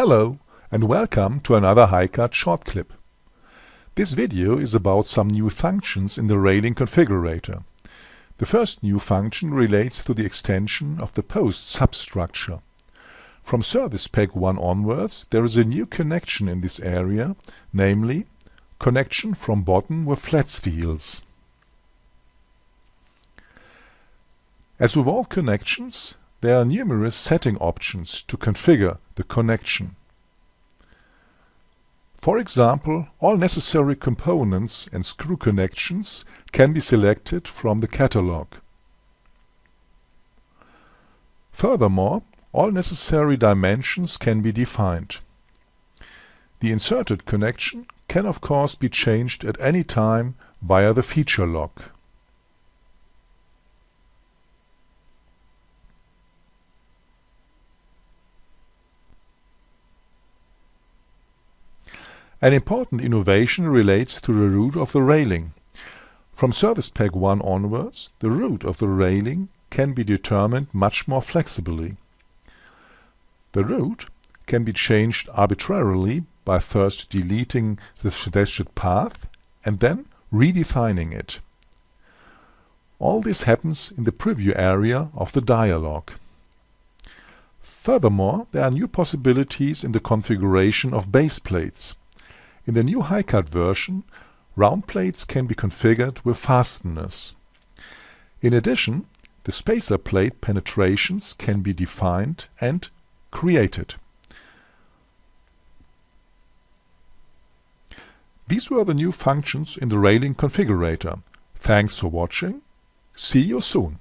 Hello and welcome to another HiCAD short clip. This video is about some new functions in the railing configurator. The first new function relates to the extension of the post substructure. From Service Pack 1 onwards there is a new connection in this area, namely connection from bottom with flat steels. As with all connections, there are numerous setting options to configure the connection. For example, all necessary components and screw connections can be selected from the catalog. Furthermore, all necessary dimensions can be defined. The inserted connection can of course be changed at any time via the feature log. An important innovation relates to the route of the railing. From Service Pack 1 onwards, the route of the railing can be determined much more flexibly. The route can be changed arbitrarily by first deleting the suggested path and then redefining it. All this happens in the preview area of the dialog. Furthermore, there are new possibilities in the configuration of base plates. In the new HiCAD version, round plates can be configured with fasteners. In addition, the spacer plate penetrations can be defined and created. These were the new functions in the railing configurator. Thanks for watching. See you soon.